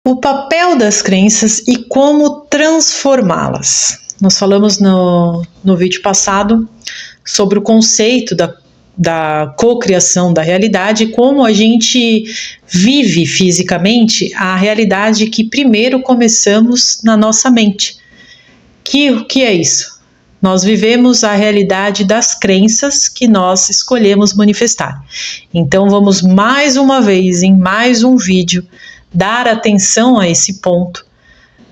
O papel das crenças e como transformá-las. Nós falamos no vídeo passado sobre o conceito da cocriação da realidade, como a gente vive fisicamente a realidade que primeiro começamos na nossa mente. O que é isso? Nós vivemos a realidade das crenças que nós escolhemos manifestar. Então vamos mais uma vez, em mais um vídeo, dar atenção a esse ponto,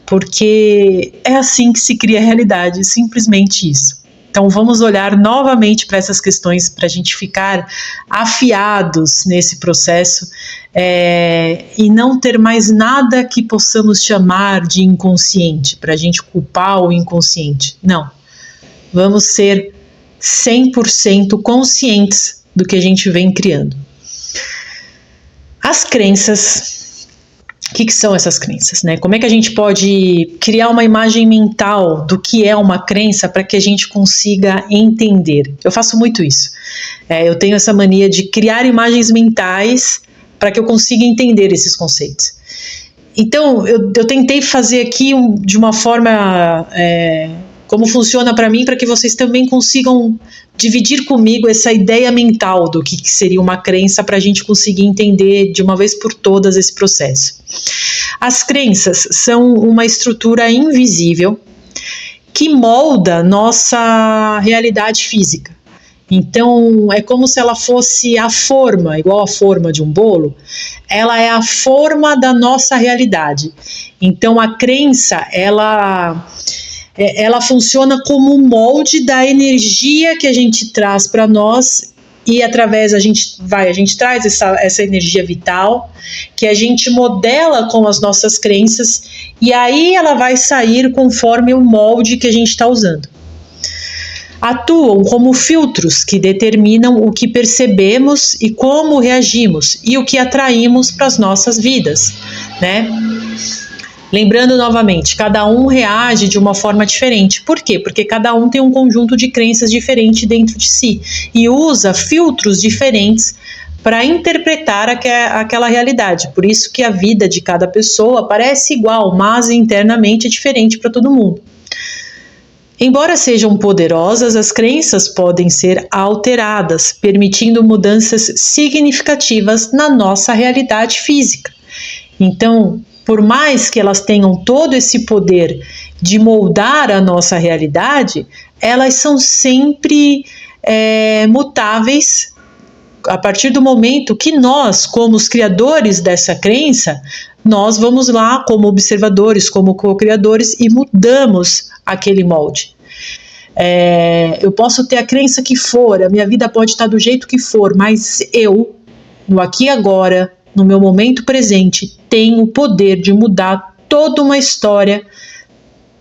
porque é assim que se cria a realidade, simplesmente isso. Então vamos olhar novamente para essas questões para a gente ficar afiados nesse processo e não ter mais nada que possamos chamar de inconsciente, para a gente culpar o inconsciente. Não, vamos ser 100% conscientes do que a gente vem criando. As crenças. O que são essas crenças, né? Como é que a gente pode criar uma imagem mental do que é uma crença para que a gente consiga entender? Eu faço muito isso. Eu tenho essa mania de criar imagens mentais para que eu consiga entender esses conceitos. Então, eu tentei fazer aqui de uma forma como funciona para mim, para que vocês também consigam dividir comigo essa ideia mental do que seria uma crença, para a gente conseguir entender de uma vez por todas esse processo. As crenças são uma estrutura invisível que molda nossa realidade física. Então, é como se ela fosse a forma, igual a forma de um bolo, ela é a forma da nossa realidade. Então, a crença, ela funciona como um molde da energia que a gente traz para nós, e através a gente traz essa energia vital que a gente modela com as nossas crenças, e aí ela vai sair conforme o molde que a gente está usando. Atuam como filtros que determinam o que percebemos e como reagimos e o que atraímos para as nossas vidas, né? Lembrando novamente, cada um reage de uma forma diferente. Por quê? Porque cada um tem um conjunto de crenças diferente dentro de si e usa filtros diferentes para interpretar aquela realidade. Por isso que a vida de cada pessoa parece igual, mas internamente é diferente para todo mundo. Embora sejam poderosas, as crenças podem ser alteradas, permitindo mudanças significativas na nossa realidade física. Então, por mais que elas tenham todo esse poder de moldar a nossa realidade, elas são sempre mutáveis a partir do momento que nós, como os criadores dessa crença, nós vamos lá como observadores, como co-criadores e mudamos aquele molde. Eu posso ter a crença que for, a minha vida pode estar do jeito que for, mas eu, no aqui e agora, no meu momento presente, tenho o poder de mudar toda uma história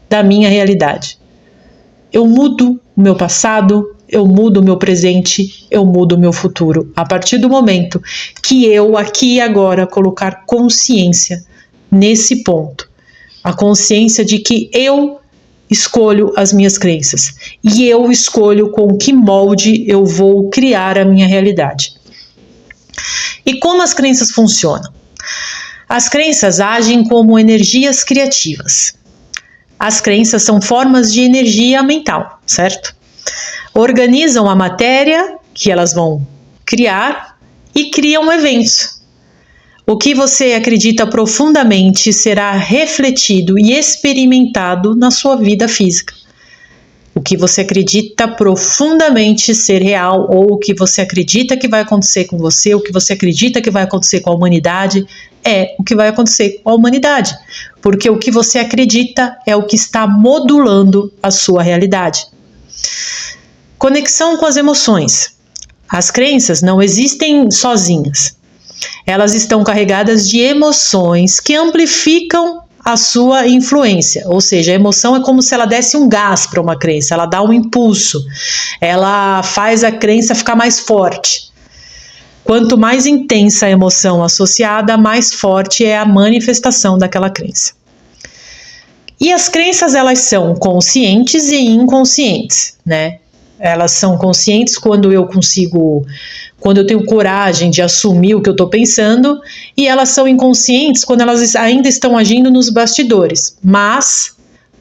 da minha realidade. Eu mudo o meu passado, eu mudo o meu presente, eu mudo o meu futuro. A partir do momento que eu, aqui e agora, colocar consciência nesse ponto. A consciência de que eu escolho as minhas crenças e eu escolho com que molde eu vou criar a minha realidade. E como as crenças funcionam? As crenças agem como energias criativas. As crenças são formas de energia mental, certo? Organizam a matéria que elas vão criar e criam eventos. O que você acredita profundamente será refletido e experimentado na sua vida física. O que você acredita profundamente ser real, ou o que você acredita que vai acontecer com você, o que você acredita que vai acontecer com a humanidade, é o que vai acontecer com a humanidade. Porque o que você acredita é o que está modulando a sua realidade. Conexão com as emoções. As crenças não existem sozinhas. Elas estão carregadas de emoções que amplificam a sua influência, ou seja, a emoção é como se ela desse um gás para uma crença, ela dá um impulso, ela faz a crença ficar mais forte. Quanto mais intensa a emoção associada, mais forte é a manifestação daquela crença. E as crenças, elas são conscientes e inconscientes, né? Elas são conscientes quando eu tenho coragem de assumir o que eu estou pensando, e elas são inconscientes quando elas ainda estão agindo nos bastidores. Mas,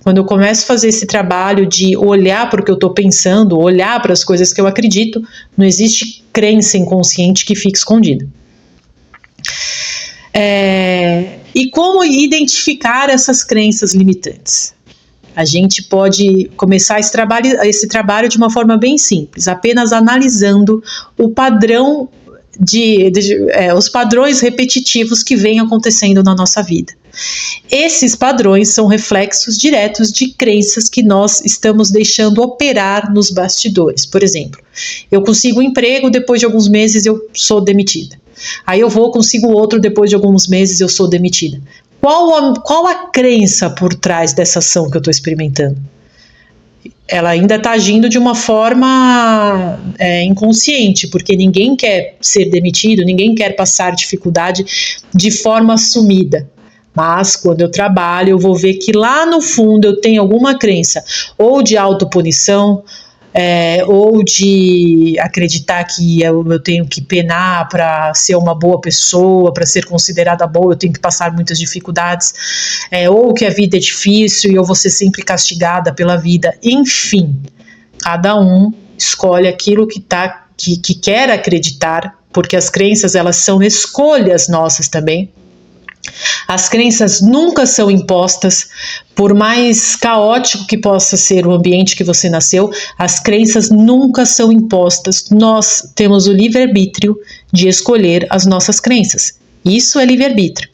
quando eu começo a fazer esse trabalho de olhar para o que eu estou pensando, olhar para as coisas que eu acredito, não existe crença inconsciente que fique escondida. E como identificar essas crenças limitantes? A gente pode começar esse trabalho de uma forma bem simples, apenas analisando o padrão os padrões repetitivos que vêm acontecendo na nossa vida. Esses padrões são reflexos diretos de crenças que nós estamos deixando operar nos bastidores. Por exemplo, eu consigo um emprego, depois de alguns meses eu sou demitida. Aí eu consigo outro, depois de alguns meses eu sou demitida. Qual a crença por trás dessa ação que eu estou experimentando? Ela ainda está agindo de uma forma inconsciente, porque ninguém quer ser demitido, ninguém quer passar dificuldade de forma assumida. Mas quando eu trabalho, eu vou ver que lá no fundo eu tenho alguma crença, ou de autopunição, ou de acreditar que eu tenho que penar para ser uma boa pessoa, para ser considerada boa, eu tenho que passar muitas dificuldades, ou que a vida é difícil e eu vou ser sempre castigada pela vida. Enfim, cada um escolhe aquilo que quer acreditar, porque as crenças, elas são escolhas nossas também. As crenças nunca são impostas, por mais caótico que possa ser o ambiente que você nasceu, as crenças nunca são impostas. Nós temos o livre-arbítrio de escolher as nossas crenças. Isso é livre-arbítrio.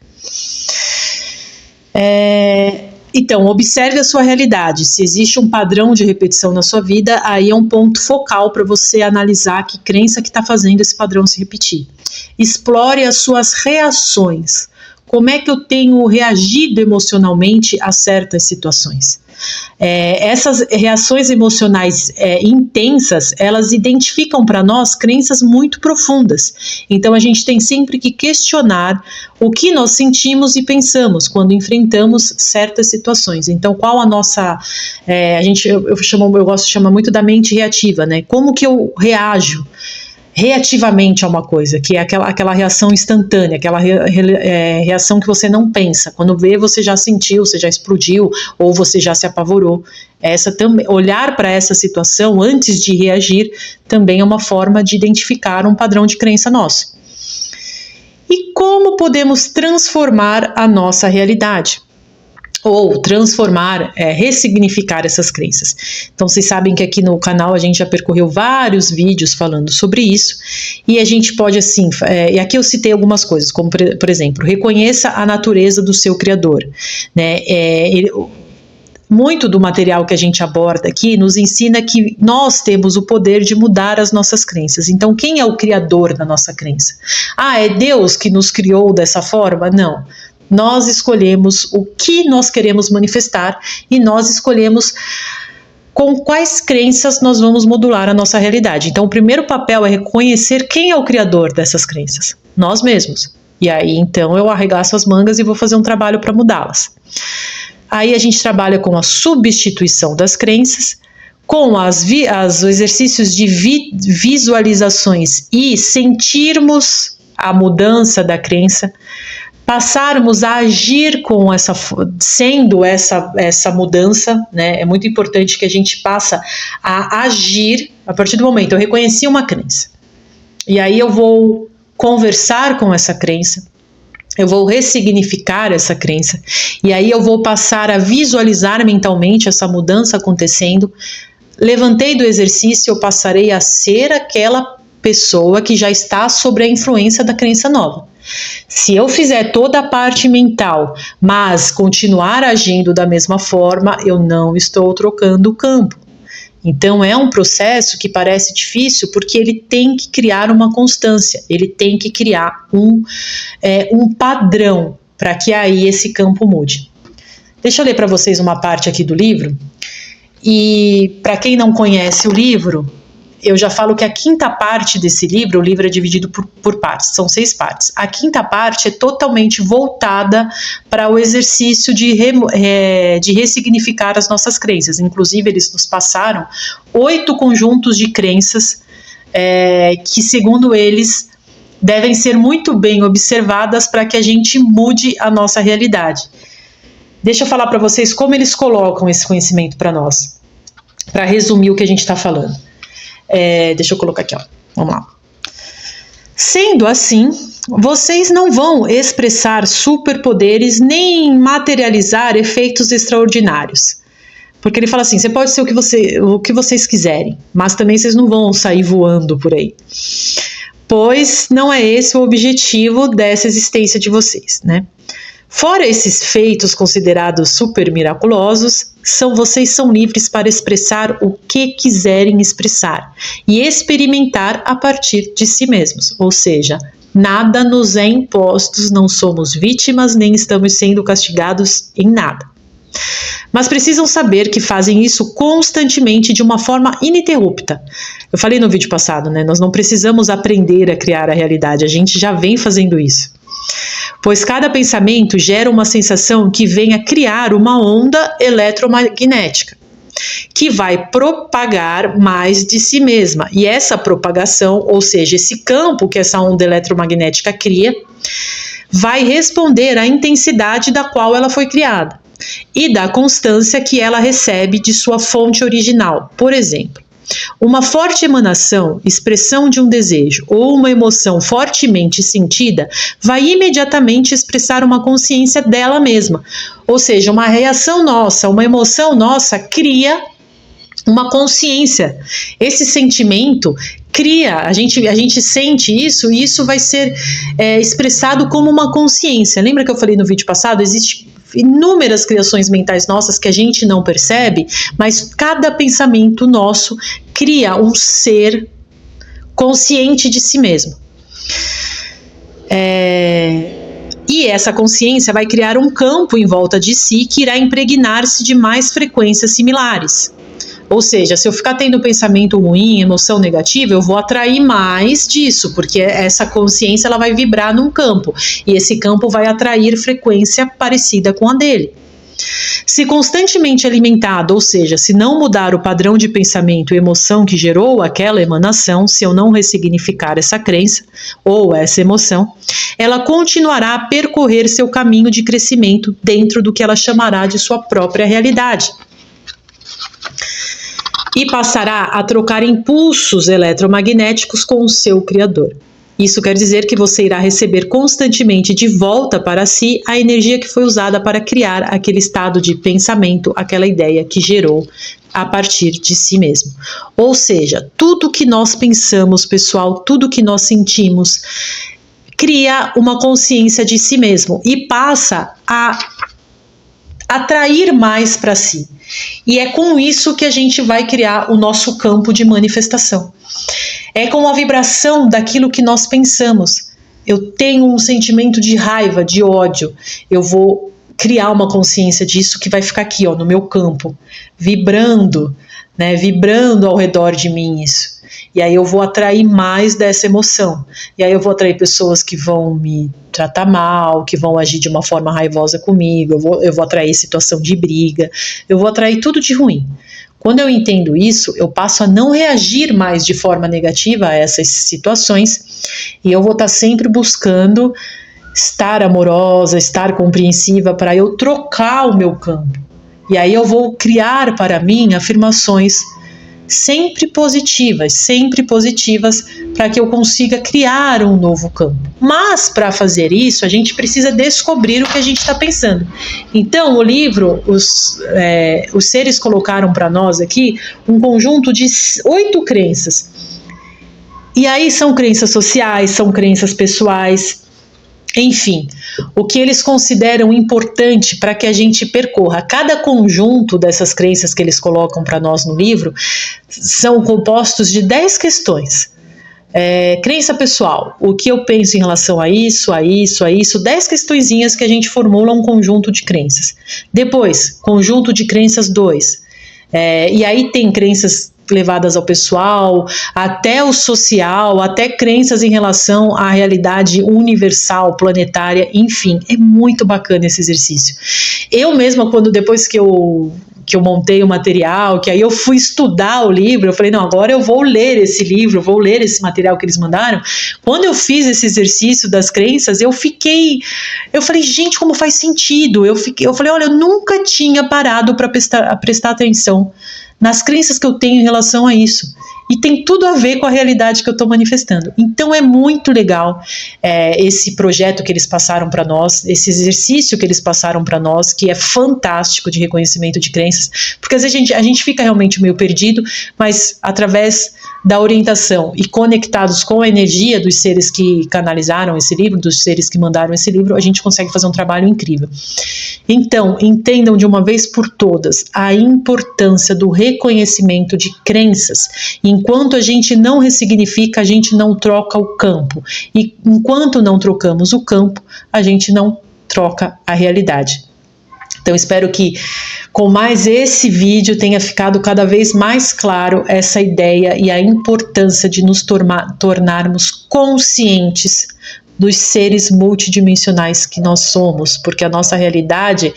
Então, observe a sua realidade. Se existe um padrão de repetição na sua vida, aí é um ponto focal para você analisar que crença que está fazendo esse padrão se repetir. Explore as suas reações. Como é que eu tenho reagido emocionalmente a certas situações? Essas reações emocionais intensas, elas identificam para nós crenças muito profundas. Então a gente tem sempre que questionar o que nós sentimos e pensamos quando enfrentamos certas situações. Então qual a nossa... eu gosto de chamar muito da mente reativa, né? Como que eu reajo reativamente a uma coisa, que é aquela reação instantânea, aquela reação que você não pensa. Quando vê, você já sentiu, você já explodiu, ou você já se apavorou. Olhar para essa situação antes de reagir também é uma forma de identificar um padrão de crença nosso. E como podemos transformar a nossa realidade? Ou transformar, ressignificar essas crenças. Então vocês sabem que aqui no canal a gente já percorreu vários vídeos falando sobre isso, e a gente pode assim, e aqui eu citei algumas coisas, como por exemplo, reconheça a natureza do seu criador, né? Muito do material que a gente aborda aqui nos ensina que nós temos o poder de mudar as nossas crenças. Então quem é o criador da nossa crença? É Deus que nos criou dessa forma? Não. Nós escolhemos o que nós queremos manifestar e nós escolhemos com quais crenças nós vamos modular a nossa realidade. Então, o primeiro papel é reconhecer quem é o criador dessas crenças, nós mesmos. E aí, então, eu arregaço as mangas e vou fazer um trabalho para mudá-las. Aí a gente trabalha com a substituição das crenças, com os exercícios de visualizações e sentirmos a mudança da crença, passarmos a agir sendo essa mudança, né? É muito importante que a gente passe a agir a partir do momento. Eu reconheci uma crença, e aí eu vou conversar com essa crença, eu vou ressignificar essa crença, e aí eu vou passar a visualizar mentalmente essa mudança acontecendo. Levantei do exercício, eu passarei a ser aquela pessoa que já está sob a influência da crença nova. Se eu fizer toda a parte mental, mas continuar agindo da mesma forma, eu não estou trocando o campo. Então é um processo que parece difícil, porque ele tem que criar uma constância, ele tem que criar um padrão para que aí esse campo mude. Deixa eu ler para vocês uma parte aqui do livro, e para quem não conhece o livro, eu já falo que a quinta parte desse livro, o livro é dividido por partes, são 6 partes. A quinta parte é totalmente voltada para o exercício de ressignificar as nossas crenças. Inclusive, eles nos passaram 8 conjuntos de crenças que, segundo eles, devem ser muito bem observadas para que a gente mude a nossa realidade. Deixa eu falar para vocês como eles colocam esse conhecimento para nós, para resumir o que a gente está falando. Deixa eu colocar aqui, ó. Vamos lá. Sendo assim, vocês não vão expressar superpoderes nem materializar efeitos extraordinários. Porque ele fala assim, você pode ser o que vocês quiserem, mas também vocês não vão sair voando por aí. Pois não é esse o objetivo dessa existência de vocês, né? Fora esses feitos considerados super miraculosos, vocês são livres para expressar o que quiserem expressar e experimentar a partir de si mesmos. Ou seja, nada nos é imposto, não somos vítimas, nem estamos sendo castigados em nada. Mas precisam saber que fazem isso constantemente de uma forma ininterrupta. Eu falei no vídeo passado, né? Nós não precisamos aprender a criar a realidade, a gente já vem fazendo isso. Pois cada pensamento gera uma sensação que vem a criar uma onda eletromagnética, que vai propagar mais de si mesma. E essa propagação, ou seja, esse campo que essa onda eletromagnética cria, vai responder à intensidade da qual ela foi criada e da constância que ela recebe de sua fonte original. Por exemplo, uma forte emanação, expressão de um desejo ou uma emoção fortemente sentida vai imediatamente expressar uma consciência dela mesma. Ou seja, uma reação nossa, uma emoção nossa cria uma consciência. Esse sentimento cria, a gente sente isso e isso vai ser expressado como uma consciência. Lembra que eu falei no vídeo passado? Existe inúmeras criações mentais nossas que a gente não percebe, mas cada pensamento nosso cria um ser consciente de si mesmo. E essa consciência vai criar um campo em volta de si que irá impregnar-se de mais frequências similares. Ou seja, se eu ficar tendo pensamento ruim, emoção negativa, eu vou atrair mais disso, porque essa consciência ela vai vibrar num campo, e esse campo vai atrair frequência parecida com a dele. Se constantemente alimentado, ou seja, se não mudar o padrão de pensamento e emoção que gerou aquela emanação, se eu não ressignificar essa crença ou essa emoção, ela continuará a percorrer seu caminho de crescimento dentro do que ela chamará de sua própria realidade. E passará a trocar impulsos eletromagnéticos com o seu criador. Isso quer dizer que você irá receber constantemente de volta para si a energia que foi usada para criar aquele estado de pensamento, aquela ideia que gerou a partir de si mesmo. Ou seja, tudo que nós pensamos, pessoal, tudo que nós sentimos, cria uma consciência de si mesmo e passa a atrair mais para si. E é com isso que a gente vai criar o nosso campo de manifestação. É com a vibração daquilo que nós pensamos. Eu tenho um sentimento de raiva, de ódio. Eu vou criar uma consciência disso que vai ficar aqui, ó, no meu campo, vibrando, né, vibrando ao redor de mim isso. E aí eu vou atrair mais dessa emoção. E aí eu vou atrair pessoas que vão me tratar mal, que vão agir de uma forma raivosa comigo, eu vou atrair situação de briga, eu vou atrair tudo de ruim. Quando eu entendo isso, eu passo a não reagir mais de forma negativa a essas situações e eu vou estar sempre buscando estar amorosa, estar compreensiva para eu trocar o meu campo. E aí eu vou criar para mim afirmações sempre positivas para que eu consiga criar um novo campo. Mas para fazer isso, a gente precisa descobrir o que a gente está pensando. Então, o livro, os seres colocaram para nós aqui um conjunto de 8 crenças. E aí são crenças sociais, são crenças pessoais, enfim, o que eles consideram importante para que a gente percorra. Cada conjunto dessas crenças que eles colocam para nós no livro são compostos de 10 questões. Crença pessoal, o que eu penso em relação a isso, 10 questõezinhas que a gente formula um conjunto de crenças. Depois, conjunto de crenças 2. E aí tem crenças levadas ao pessoal, até o social, até crenças em relação à realidade universal, planetária, enfim, é muito bacana esse exercício. Eu mesma, depois que eu montei o material, que aí eu fui estudar o livro, eu falei, não, agora eu vou ler esse livro, vou ler esse material que eles mandaram. Quando eu fiz esse exercício das crenças, eu falei, gente, como faz sentido. Eu falei, olha, eu nunca tinha parado para prestar atenção nas crenças que eu tenho em relação a isso. E tem tudo a ver com a realidade que eu estou manifestando. Então é muito legal esse projeto que eles passaram para nós, esse exercício que eles passaram para nós, que é fantástico de reconhecimento de crenças, porque às vezes a gente fica realmente meio perdido, mas através da orientação e conectados com a energia dos seres que canalizaram esse livro, dos seres que mandaram esse livro, a gente consegue fazer um trabalho incrível. Então, entendam de uma vez por todas a importância do reconhecimento de crenças. Enquanto a gente não ressignifica, a gente não troca o campo. E enquanto não trocamos o campo, a gente não troca a realidade. Então, espero que com mais esse vídeo tenha ficado cada vez mais claro essa ideia e a importância de nos tornarmos conscientes dos seres multidimensionais que nós somos, porque a nossa realidade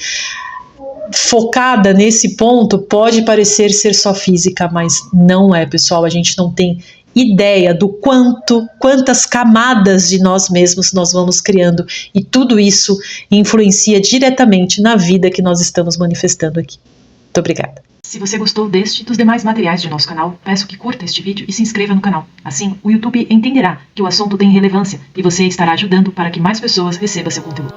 focada nesse ponto pode parecer ser só física, mas não é, pessoal. A gente não tem ideia do quantas camadas de nós mesmos nós vamos criando, e tudo isso influencia diretamente na vida que nós estamos manifestando aqui. Muito obrigada. Se você gostou deste e dos demais materiais de nosso canal, peço que curta este vídeo e se inscreva no canal. Assim, o YouTube entenderá que o assunto tem relevância e você estará ajudando para que mais pessoas recebam seu conteúdo.